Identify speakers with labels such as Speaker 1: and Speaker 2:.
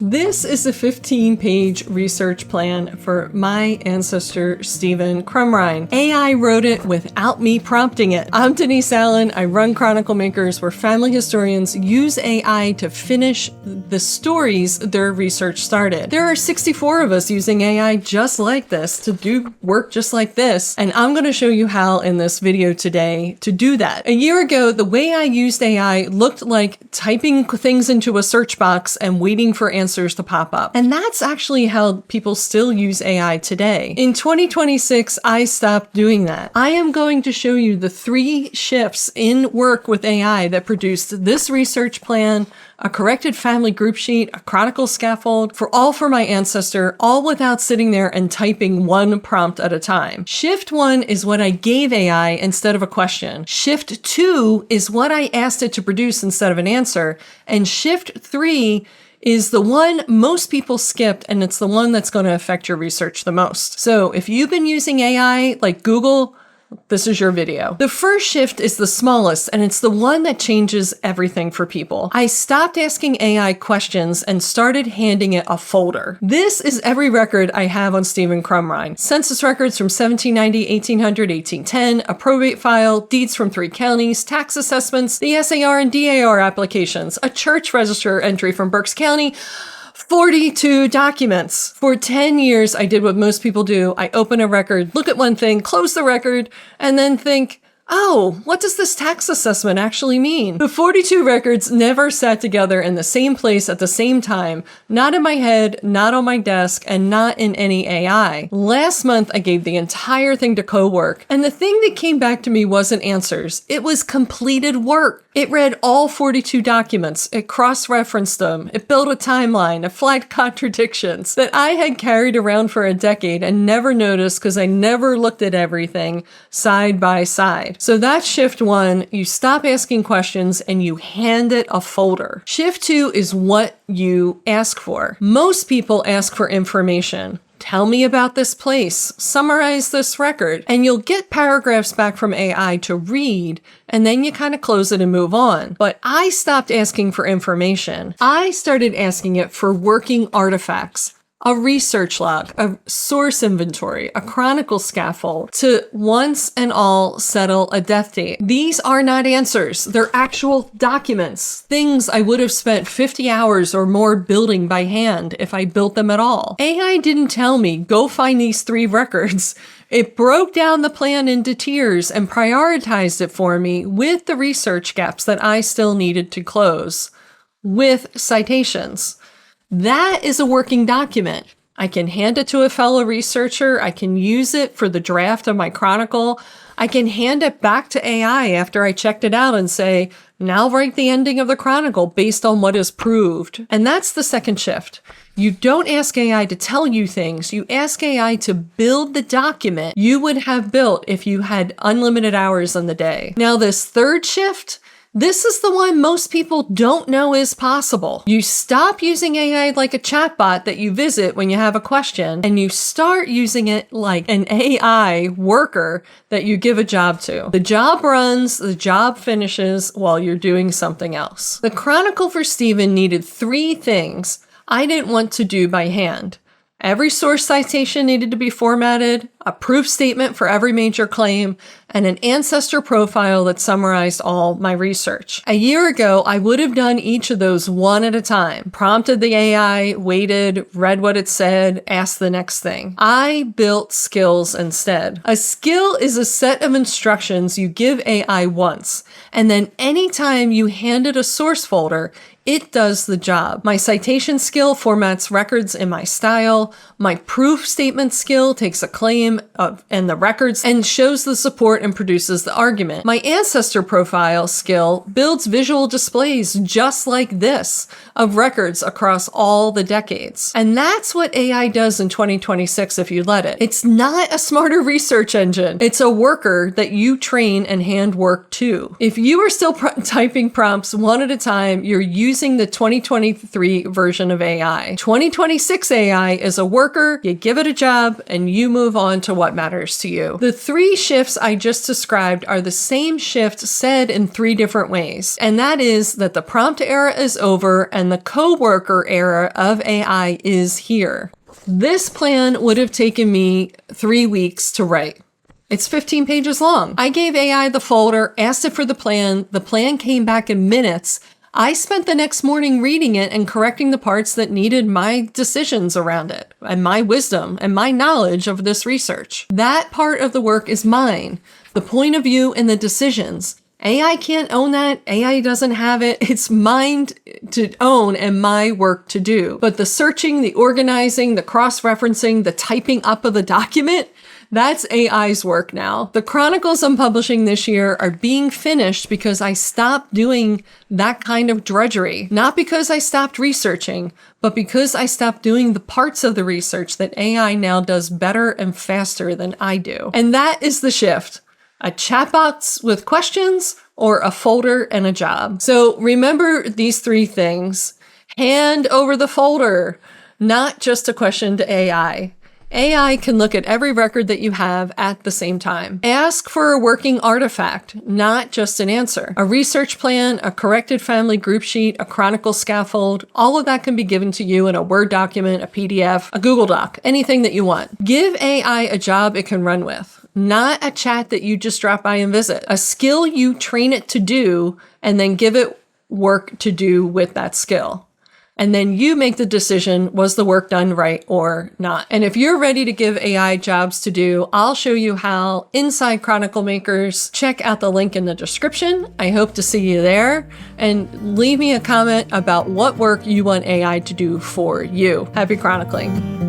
Speaker 1: This is a 15-page research plan for my ancestor, Stephen Crumrine. AI wrote it without me prompting it. I'm Denyse Allen. I run Chronicle Makers, where family historians use AI to finish the stories their research started. There are 64 of us using AI just like this to do work just like this, and I'm going to show you how in this video today to do that. A year ago, the way I used AI looked like typing things into a search box and waiting for answers to pop up. And that's actually how people still use AI today. In 2026, I stopped doing that. I am going to show you the 3 shifts in work with AI that produced this research plan, a corrected family group sheet, a Chronicle scaffold, for my ancestor, all without sitting there and typing one prompt at a time. Shift 1 is what I gave AI instead of a question. Shift 2 is what I asked it to produce instead of an answer. And Shift 3 is the one most people skipped, and it's the one that's going to affect your research the most. So if you've been using AI like Google, this is your video. The first shift is the smallest, and it's the one that changes everything for people. I stopped asking AI questions and started handing it a folder. This is every record I have on Stephen Crumrine. Census records from 1790, 1800, 1810, a probate file, deeds from 3 counties, tax assessments, the SAR and DAR applications, a church register entry from Berks County, 42 documents. For 10 years, I did what most people do. I open a record, look at one thing, close the record, and then think, oh, what does this tax assessment actually mean? The 42 records never sat together in the same place at the same time, not in my head, not on my desk, and not in any AI. Last month, I gave the entire thing to co-work, and the thing that came back to me wasn't answers. It was completed work. It read all 42 documents, it cross-referenced them, it built a timeline, it flagged contradictions that I had carried around for a decade and never noticed because I never looked at everything side by side. So that's shift 1. You stop asking questions and you hand it a folder. Shift 2 is what you ask for. Most people ask for information. Tell me about this place, summarize this record, and you'll get paragraphs back from AI to read, and then you kind of close it and move on. But I stopped asking for information. I started asking it for working artifacts. A research log, a source inventory, a Chronicle scaffold to once and all settle a death date. These are not answers. They're actual documents, things I would have spent 50 hours or more building by hand if I built them at all. AI didn't tell me, go find these 3 records. It broke down the plan into tiers and prioritized it for me with the research gaps that I still needed to close, with citations. That is a working document. I can hand it to a fellow researcher. I can use it for the draft of my Chronicle. I can hand it back to AI after I checked it out and say, now write the ending of the Chronicle based on what is proved. And that's the second shift. You don't ask AI to tell you things. You ask AI to build the document you would have built if you had unlimited hours in the day. Now, this third shift, this is the one most people don't know is possible. You stop using AI like a chatbot that you visit when you have a question, and you start using it like an AI worker that you give a job to. The job runs, the job finishes while you're doing something else. The Chronicle for Stephen needed 3 things I didn't want to do by hand. Every source citation needed to be formatted, a proof statement for every major claim, and an ancestor profile that summarized all my research. A year ago, I would have done each of those one at a time, prompted the AI, waited, read what it said, asked the next thing. I built skills instead. A skill is a set of instructions you give AI once, and then anytime you hand it a source folder, it does the job. My citation skill formats records in my style. My proof statement skill takes a claim and the records and shows the support and produces the argument. My ancestor profile skill builds visual displays just like this of records across all the decades. And that's what AI does in 2026 if you let it. It's not a smarter research engine. It's a worker that you train and hand work to. If you are still typing prompts one at a time, you're using using the 2023 version of AI. 2026 AI is a worker, you give it a job, and you move on to what matters to you. The 3 shifts I just described are the same shift said in 3 different ways, and that is that the prompt era is over and the coworker era of AI is here. This plan would have taken me 3 weeks to write. It's 15 pages long. I gave AI the folder, asked it for the plan came back in minutes. I spent the next morning reading it and correcting the parts that needed my decisions around it, and my wisdom, and my knowledge of this research. That part of the work is mine, the point of view and the decisions. AI can't own that. AI doesn't have it. It's mine to own and my work to do. But the searching, the organizing, the cross-referencing, the typing up of the document, that's AI's work now. The Chronicles I'm publishing this year are being finished because I stopped doing that kind of drudgery. Not because I stopped researching, but because I stopped doing the parts of the research that AI now does better and faster than I do. And that is the shift. A chatbot with questions or a folder and a job. So remember these 3 things. Hand over the folder, not just a question to AI. AI can look at every record that you have at the same time. Ask for a working artifact, not just an answer. A research plan, a corrected family group sheet, a Chronicle scaffold, all of that can be given to you in a Word document, a PDF, a Google Doc, anything that you want. Give AI a job it can run with. Not a chat that you just drop by and visit. A skill you train it to do and then give it work to do with that skill. And then you make the decision, was the work done right or not? And if you're ready to give AI jobs to do, I'll show you how inside Chronicle Makers. Check out the link in the description. I hope to see you there. And leave me a comment about what work you want AI to do for you. Happy chronicling.